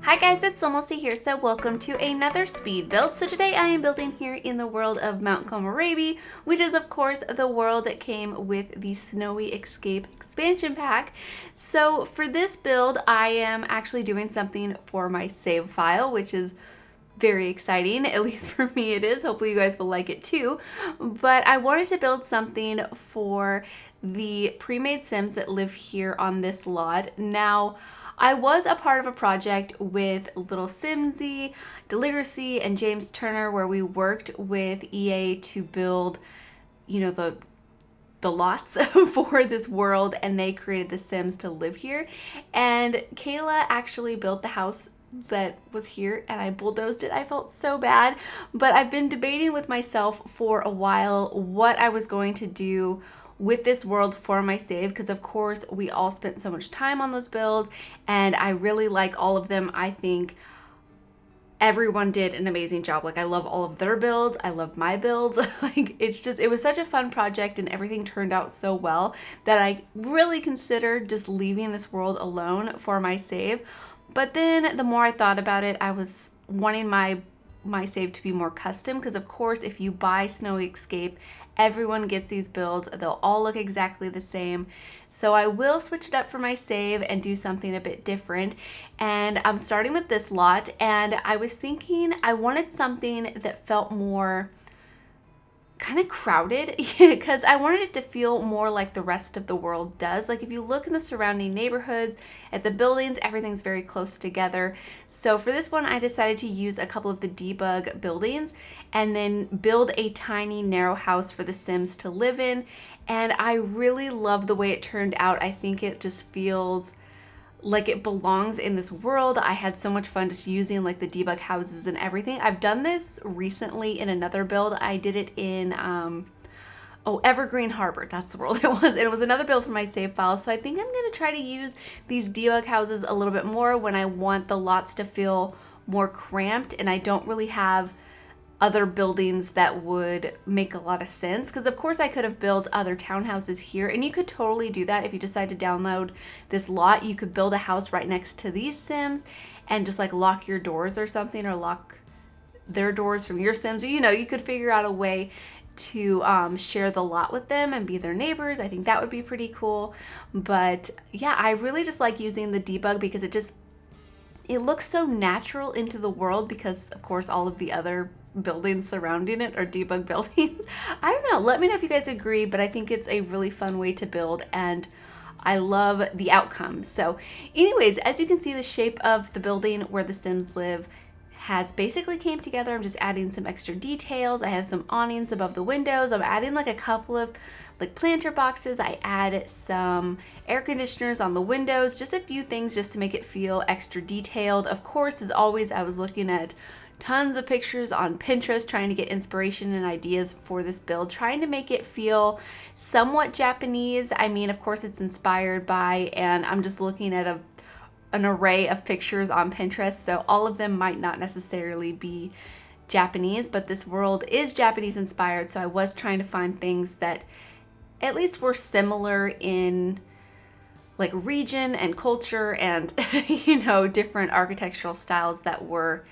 Hi guys, it's SimLicy here, so welcome to another speed build. So today I am building here in the world of Mount Komorebi, which is of course the world that came with the Snowy Escape expansion pack. So for this build, I am actually doing something for my save file, which is very exciting, at least for me it is. Hopefully you guys will like it too. But I wanted to build something for the pre-made Sims that live here on this lot. Now, I was a part of a project with Little Simsy, Deliracy, and James Turner where we worked with EA to build, the lots for this world, and they created the Sims to live here. And Kayla actually built the house that was here and I bulldozed it. I felt so bad, but I've been debating with myself for a while what I was going to do with this world for my save, because of course we all spent so much time on those builds and I really like all of them. I think everyone did an amazing job. Like, I love all of their builds. I love my builds. Like, it was such a fun project and everything turned out so well that I really considered just leaving this world alone for my save. But then the more I thought about it, I was wanting my save to be more custom, because of course if you buy Snowy Escape, everyone gets these builds. They'll all look exactly the same. So I will switch it up for my save and do something a bit different. And I'm starting with this lot, and I was thinking I wanted something that felt more kind of crowded, because I wanted it to feel more like the rest of the world does. Like, if you look in the surrounding neighborhoods, at the buildings, everything's very close together. So for this one, I decided to use a couple of the debug buildings and then build a tiny narrow house for the Sims to live in. And I really love the way it turned out. I think it just feels like it belongs in this world. I had so much fun just using like the debug houses and everything. I've done this recently in another build. I did it in Evergreen Harbor. That's the world it was. It was another build for my save file. So I think I'm going to try to use these debug houses a little bit more when I want the lots to feel more cramped and I don't really have other buildings that would make a lot of sense. Because of course I could have built other townhouses here, and you could totally do that if you decide to download this lot. You could build a house right next to these Sims and just like lock your doors or something, or lock their doors from your Sims, or you could figure out a way to share the lot with them and be their neighbors. I think that would be pretty cool. But yeah, I really just like using the debug because it looks so natural into the world, because of course all of the other buildings surrounding it are debug buildings. I don't know, let me know if you guys agree, but I think it's a really fun way to build and I love the outcome. So anyways, as you can see, the shape of the building where the Sims live has basically came together. I'm just adding some extra details. I have some awnings above the windows. I'm adding like a couple of like planter boxes. I add some air conditioners on the windows, just a few things just to make it feel extra detailed. Of course, as always, I was looking at tons of pictures on Pinterest trying to get inspiration and ideas for this build, trying to make it feel somewhat Japanese. I mean, of course it's inspired by, and I'm just looking at an array of pictures on Pinterest, so all of them might not necessarily be Japanese, but this world is Japanese inspired, so I was trying to find things that at least were similar in like region and culture and different architectural styles that were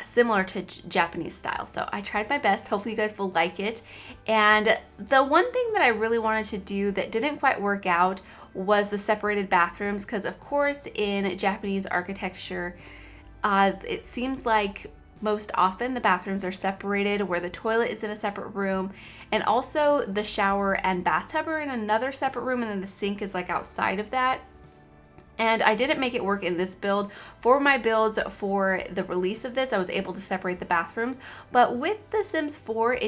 similar to Japanese style. So I tried my best. Hopefully you guys will like it. And the one thing that I really wanted to do that didn't quite work out was the separated bathrooms, because of course in Japanese architecture, it seems like most often the bathrooms are separated, where the toilet is in a separate room, and also the shower and bathtub are in another separate room, and then the sink is like outside of that. And I didn't make it work in this build. For my builds for the release of this, I was able to separate the bathrooms. But with The Sims 4,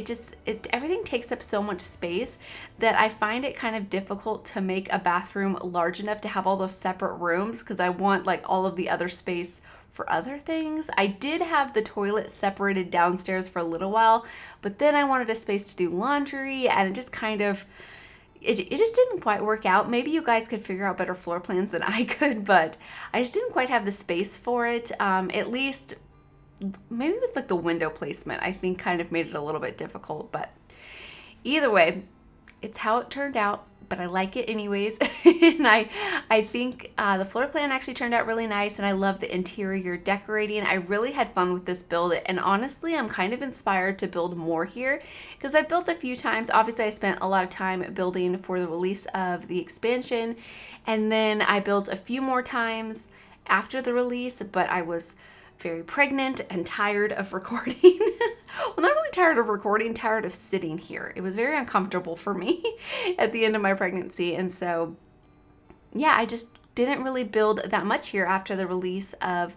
everything takes up so much space that I find it kind of difficult to make a bathroom large enough to have all those separate rooms, because I want like all of the other space for other things. I did have the toilet separated downstairs for a little while, but then I wanted a space to do laundry, and it just kind of it just didn't quite work out. Maybe you guys could figure out better floor plans than I could, but I just didn't quite have the space for it. At least maybe it was like the window placement, I think, kind of made it a little bit difficult, but either way, it's how it turned out. but I like it anyways. And I think the floor plan actually turned out really nice, and I love the interior decorating. I really had fun with this build, and honestly, I'm kind of inspired to build more here because I've built a few times. Obviously, I spent a lot of time building for the release of the expansion, and then I built a few more times after the release, but I was very pregnant and tired of recording. Well, not really tired of recording, tired of sitting here. It was very uncomfortable for me at the end of my pregnancy. And so, yeah, I just didn't really build that much here after the release of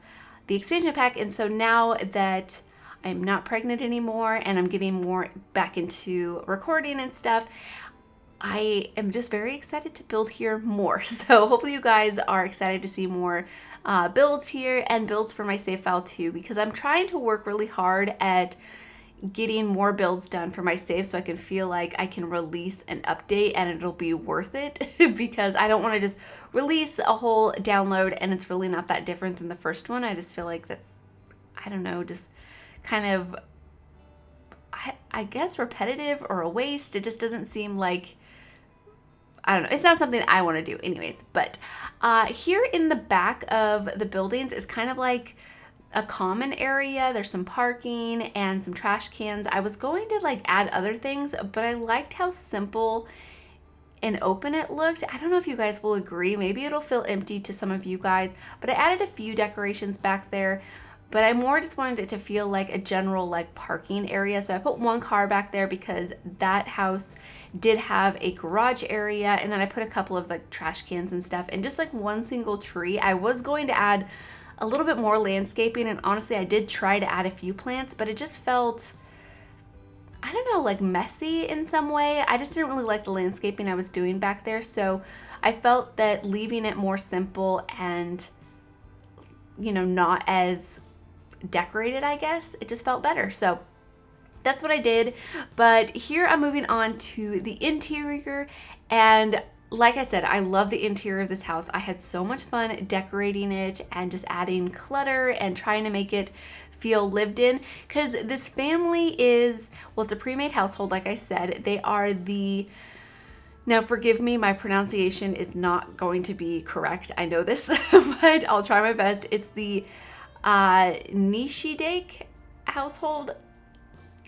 the expansion pack. And so now that I'm not pregnant anymore and I'm getting more back into recording and stuff, I am just very excited to build here more. So hopefully you guys are excited to see more builds here and builds for my save file too, because I'm trying to work really hard at getting more builds done for my save so I can feel like I can release an update and it'll be worth it because I don't want to just release a whole download and it's really not that different than the first one. I just feel like that's, I don't know, just kind of, I guess repetitive or a waste. It just doesn't seem like, I don't know. It's not something I want to do anyways. But here in the back of the buildings is kind of like a common area. There's some parking and some trash cans. I was going to like add other things, but I liked how simple and open it looked. I don't know if you guys will agree. Maybe it'll feel empty to some of you guys, but I added a few decorations back there. But I more just wanted it to feel like a general like parking area. So I put one car back there because that house did have a garage area, and then I put a couple of like trash cans and stuff and just like one single tree. I was going to add a little bit more landscaping, and honestly I did try to add a few plants, but it just felt, I don't know, like messy in some way. I just didn't really like the landscaping I was doing back there. So I felt that leaving it more simple and, you know, not as decorated, I guess, it just felt better. So that's what I did. But here I'm moving on to the interior, and like I said, I love the interior of this house. I had so much fun decorating it and just adding clutter and trying to make it feel lived in, because this family is, well, it's a pre-made household. Like I said, they are the, now forgive me, my pronunciation is not going to be correct, I know this, but I'll try my best. It's the Reshade household,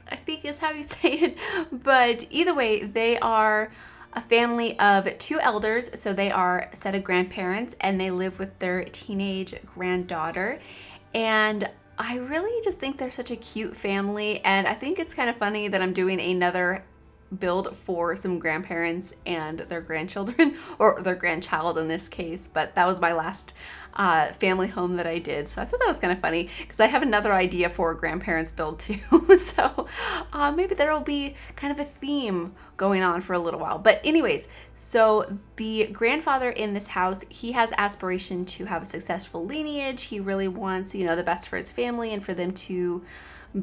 I think is how you say it. But either way, they are a family of two elders. So they are a set of grandparents and they live with their teenage granddaughter. And I really just think they're such a cute family. And I think it's kind of funny that I'm doing another build for some grandparents and their grandchildren, or their grandchild in this case, but that was my last family home that I did. So I thought that was kind of funny because I have another idea for a grandparents build too. So maybe there will be kind of a theme going on for a little while. But anyways, so the grandfather in this house, he has aspiration to have a successful lineage. He really wants, you know, the best for his family and for them to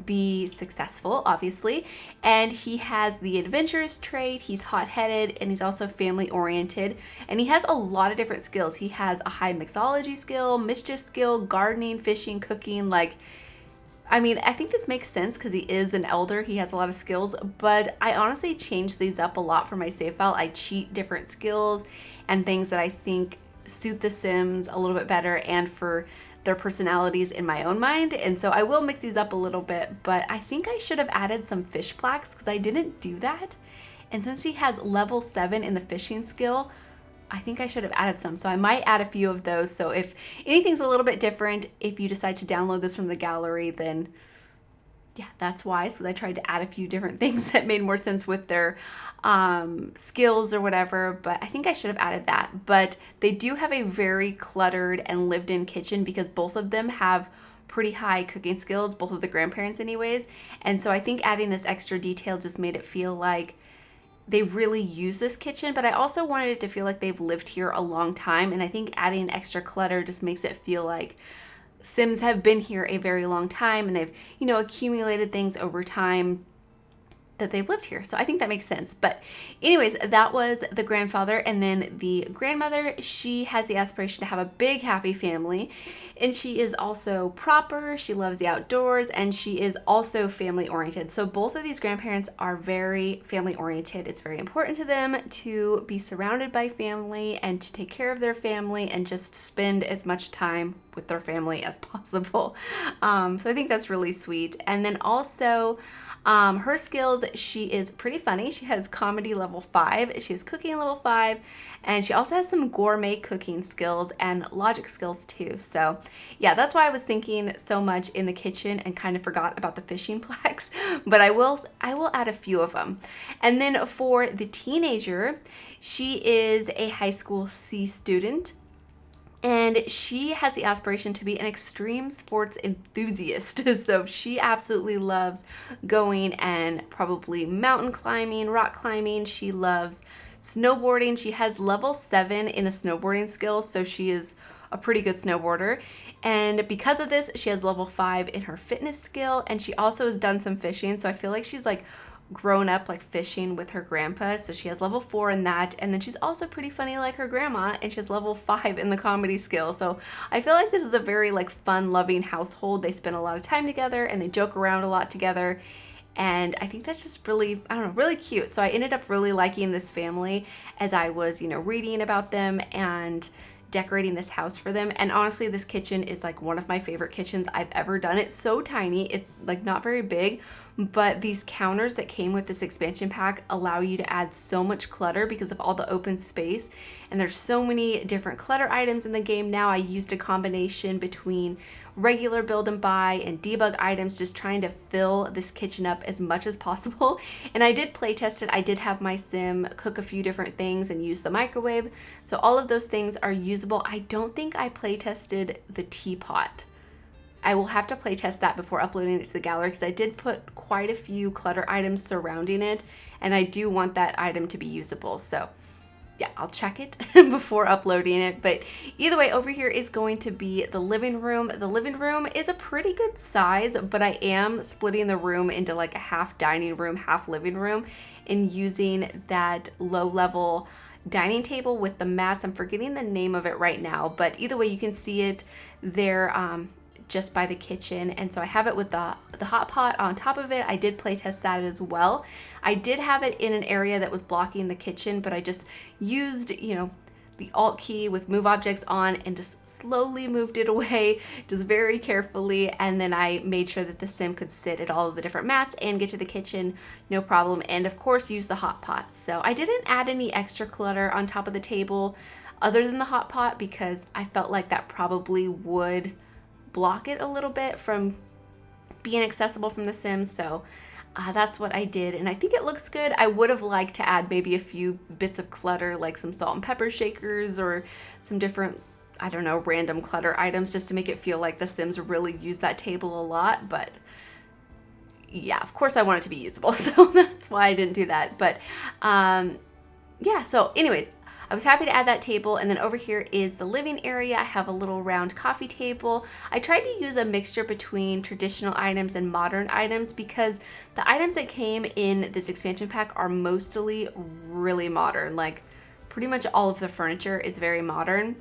be successful, obviously. And he has the adventurous trait. He's hot-headed and he's also family-oriented, and he has a lot of different skills. He has a high mixology skill, mischief skill, gardening, fishing, cooking. Like, I mean, I think this makes sense because he is an elder. He has a lot of skills, but I honestly changed these up a lot for my save file. I cheat different skills and things that I think suit the Sims a little bit better and for their personalities in my own mind. And so I will mix these up a little bit, but I think I should have added some fish plaques because I didn't do that. And since he has level 7 in the fishing skill, I think I should have added some. So I might add a few of those. So if anything's a little bit different, if you decide to download this from the gallery, then yeah, that's why. So I tried to add a few different things that made more sense with their skills or whatever, but I think I should have added that. But they do have a very cluttered and lived-in kitchen because both of them have pretty high cooking skills, both of the grandparents anyways. And so I think adding this extra detail just made it feel like they really use this kitchen, but I also wanted it to feel like they've lived here a long time. And I think adding extra clutter just makes it feel like Sims have been here a very long time and they've, you know, accumulated things over time. that they've lived here. So I think that makes sense. But anyways, that was the grandfather. And then the grandmother, she has the aspiration to have a big, happy family. And she is also proper. She loves the outdoors, and she is also family oriented. So both of these grandparents are very family oriented. It's very important to them to be surrounded by family and to take care of their family and just spend as much time with their family as possible. So I think that's really sweet. And then also, her skills, she is pretty funny. She has comedy level 5. She has cooking level 5. And she also has some gourmet cooking skills and logic skills too. So yeah, that's why I was thinking so much in the kitchen and kind of forgot about the fishing plaques. But I will add a few of them. And then for the teenager, she is a high school C student. And she has the aspiration to be an extreme sports enthusiast. So she absolutely loves going and probably mountain climbing, rock climbing. She loves snowboarding. She has level 7 in the snowboarding skills, so she is a pretty good snowboarder. And because of this, she has level 5 in her fitness skill, and she also has done some fishing. So I feel like she's like grown up like fishing with her grandpa, so she has level 4 in that. And then she's also pretty funny like her grandma, and she has level 5 in the comedy skill. So I feel like this is a very like fun loving household. They spend a lot of time together and they joke around a lot together, and I think that's just really, I don't know, really cute. So I ended up really liking this family as I was, you know, reading about them and decorating this house for them. And honestly, this kitchen is like one of my favorite kitchens I've ever done. It's so tiny, it's like not very big, but these counters that came with this expansion pack allow you to add so much clutter because of all the open space. And there's so many different clutter items in the game now. I used a combination between regular build and buy and debug items, just trying to fill this kitchen up as much as possible. And I did play test it. I did have my sim cook a few different things and use the microwave. So all of those things are usable. I don't think I play tested the teapot. I will have to play test that before uploading it to the gallery, because I did put quite a few clutter items surrounding it, and I do want that item to be usable. So yeah, I'll check it before uploading it. But either way, over here is going to be the living room. The living room is a pretty good size, but I am splitting the room into like a half dining room, half living room, and using that low level dining table with the mats. I'm forgetting the name of it right now, but either way, you can see it there just by the kitchen. And so I have it with the hot pot on top of it. I did play test that as well. I did have it in an area that was blocking the kitchen, but I just used, you know, the Alt key with move objects on and just slowly moved it away, just very carefully. And then I made sure that the sim could sit at all of the different mats and get to the kitchen, no problem. And of course, use the hot pot. So I didn't add any extra clutter on top of the table other than the hot pot, because I felt like that probably would block it a little bit from being accessible from the Sims. So that's what I did, and I think it looks good. I would have liked to add maybe a few bits of clutter, like some salt and pepper shakers or some different, I don't know, random clutter items, just to make it feel like the Sims really use that table a lot. But yeah, of course I want it to be usable, so that's why I didn't do that. But yeah, so anyways, I was happy to add that table. And then over here is the living area. I have a little round coffee table. I tried to use a mixture between traditional items and modern items, because the items that came in this expansion pack are mostly really modern. Like pretty much all of the furniture is very modern,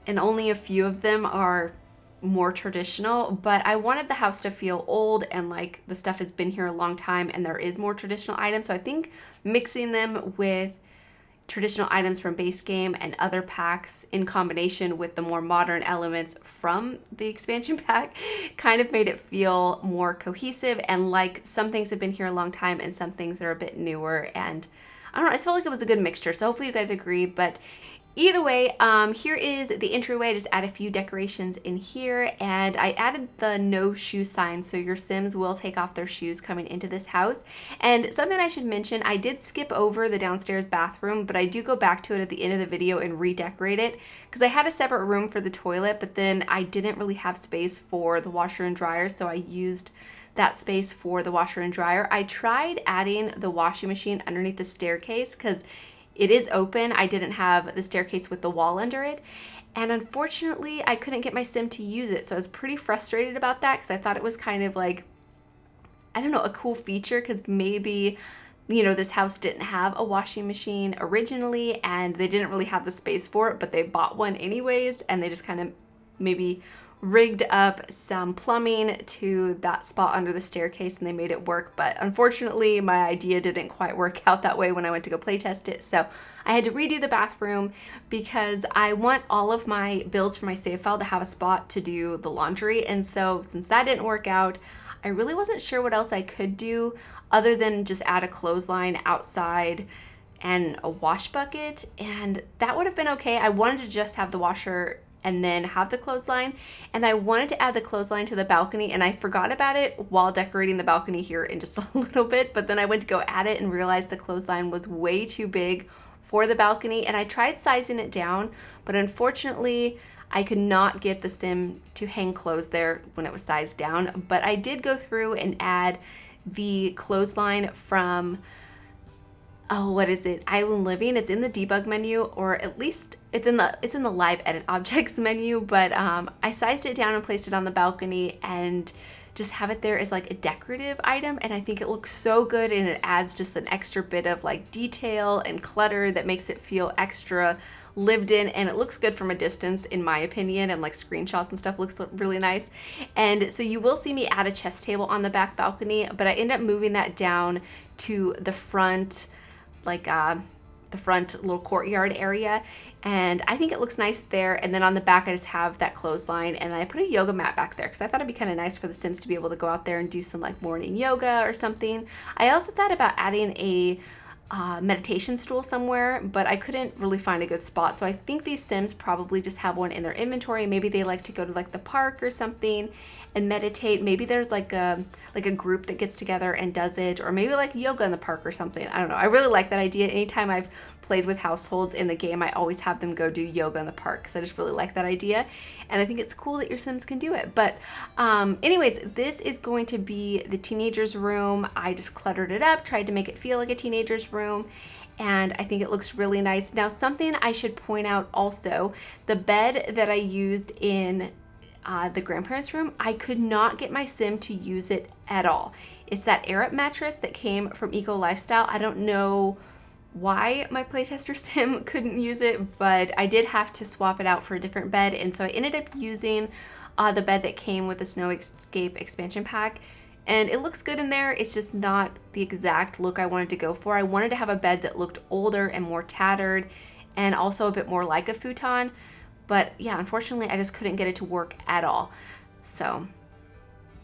and only a few of them are more traditional. But I wanted the house to feel old and like the stuff has been here a long time, and there is more traditional items. So I think mixing them with traditional items from base game and other packs in combination with the more modern elements from the expansion pack kind of made it feel more cohesive, and like some things have been here a long time and some things are a bit newer. And I don't know, I just felt like it was a good mixture. So hopefully you guys agree. But either way, here is the entryway. I just add a few decorations in here, and I added the no shoe sign, so your Sims will take off their shoes coming into this house. And something I should mention, I did skip over the downstairs bathroom, but I do go back to it at the end of the video and redecorate it, because I had a separate room for the toilet, but then I didn't really have space for the washer and dryer, so I used that space for the washer and dryer. I tried adding the washing machine underneath the staircase because it is open. I didn't have the staircase with the wall under it. And unfortunately, I couldn't get my sim to use it. So I was pretty frustrated about that, because I thought it was kind of like I don't know, a cool feature, because maybe, you know, this house didn't have a washing machine originally and they didn't really have the space for it, but they bought one anyways, and they just kind of maybe rigged up some plumbing to that spot under the staircase and they made it work. But unfortunately, my idea didn't quite work out that way when I went to go play test it. So I had to redo the bathroom because I want all of my builds for my save file to have a spot to do the laundry. And so since that didn't work out, I really wasn't sure what else I could do other than just add a clothesline outside and a wash bucket, and that would have been okay. I wanted to just have the washer and then have the clothesline, and I wanted to add the clothesline to the balcony, and I forgot about it while decorating the balcony here in just a little bit, but then I went to go add it and realized the clothesline was way too big for the balcony, and I tried sizing it down, but unfortunately I could not get the sim to hang clothes there when it was sized down. But I did go through and add the clothesline from, oh, what is it? Island Living. It's in the debug menu, or at least it's in the live edit objects menu, but I sized it down and placed it on the balcony and just have it there as like a decorative item, and I think it looks so good, and it adds just an extra bit of like detail and clutter that makes it feel extra lived in, and it looks good from a distance in my opinion, and like screenshots and stuff looks really nice. And so you will see me add a chess table on the back balcony, but I end up moving that down to the front, like the front little courtyard area, and I think it looks nice there. And then on the back I just have that clothesline, and I put a yoga mat back there because I thought it'd be kind of nice for the Sims to be able to go out there and do some like morning yoga or something. I also thought about adding a meditation stool somewhere, but I couldn't really find a good spot. So I think these Sims probably just have one in their inventory. Maybe they like to go to like the park or something and meditate. Maybe there's like a group that gets together and does it, or maybe like yoga in the park or something. I don't know. I really like that idea. Anytime I've played with households in the game, I always have them go do yoga in the park because I just really like that idea, and I think it's cool that your Sims can do it. But anyways, this is going to be the teenager's room. I just cluttered it up, tried to make it feel like a teenager's room, and I think it looks really nice. Now, something I should point out also, the bed that I used in the grandparents' room, I could not get my Sim to use it at all. It's that Air-Up mattress that came from Eco Lifestyle. I don't know why my playtester Sim couldn't use it, but I did have to swap it out for a different bed, and so I ended up using the bed that came with the Snow Escape expansion pack, and it looks good in there. It's just not the exact look I wanted to go for. I wanted to have a bed that looked older and more tattered and also a bit more like a futon. But yeah, unfortunately, I just couldn't get it to work at all. So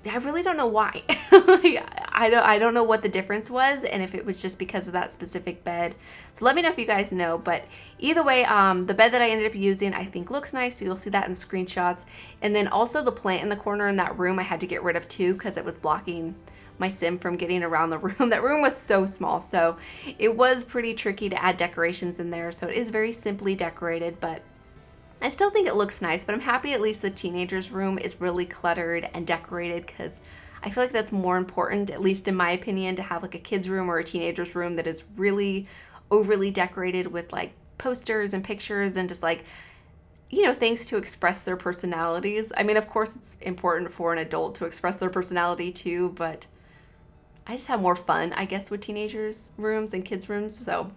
I really don't know why. I don't know what the difference was, and if it was just because of that specific bed. So let me know if you guys know. But either way, the bed that I ended up using I think looks nice. So you'll see that in screenshots. And then also the plant in the corner in that room I had to get rid of too because it was blocking my Sim from getting around the room. That room was so small, so it was pretty tricky to add decorations in there. So it is very simply decorated, but I still think it looks nice. But I'm happy at least the teenager's room is really cluttered and decorated, because I feel like that's more important, at least in my opinion, to have like a kid's room or a teenager's room that is really overly decorated with like posters and pictures and just like, you know, things to express their personalities. I mean, of course it's important for an adult to express their personality too, but I just have more fun, I guess, with teenagers' rooms and kids' rooms. So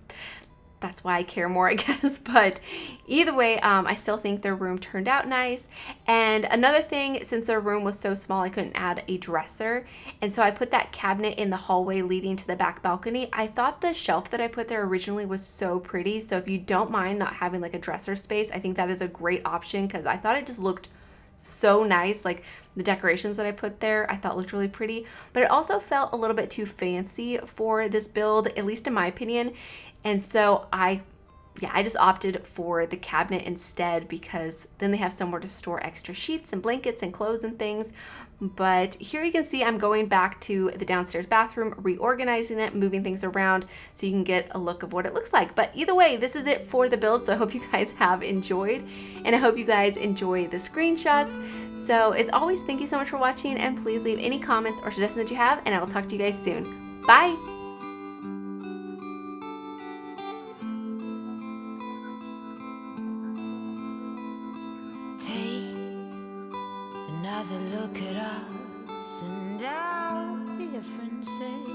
that's why I care more, I guess. But either way, I still think their room turned out nice. And another thing, since their room was so small, I couldn't add a dresser. And so I put that cabinet in the hallway leading to the back balcony. I thought the shelf that I put there originally was so pretty. So if you don't mind not having like a dresser space, I think that is a great option, because I thought it just looked so nice. Like the decorations that I put there, I thought looked really pretty, but it also felt a little bit too fancy for this build, at least in my opinion. And so I just opted for the cabinet instead, because then they have somewhere to store extra sheets and blankets and clothes and things. But here you can see I'm going back to the downstairs bathroom, reorganizing it, moving things around so you can get a look of what it looks like. But either way, this is it for the build. So I hope you guys have enjoyed, and I hope you guys enjoy the screenshots. So as always, thank you so much for watching, and please leave any comments or suggestions that you have, and I will talk to you guys soon. Bye! Take another look at us, and out differences.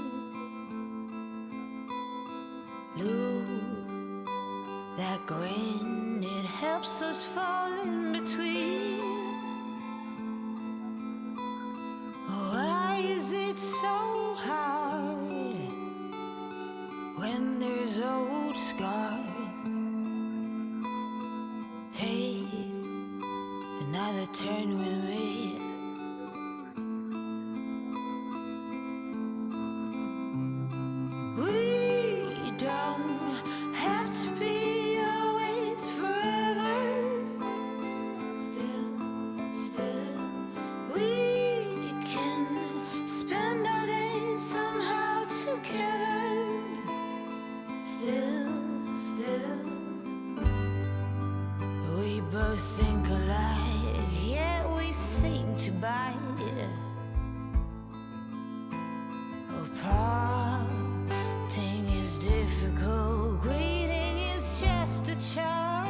Lose that grin, it helps us fall in between. Why is it so hard when there's old scars? Take another turn with me. We don't have to be always forever. Still, we can spend our days somehow together. Still, we both think alike, yet we seem to bite. Oh, parting is difficult, greeting is just a charm.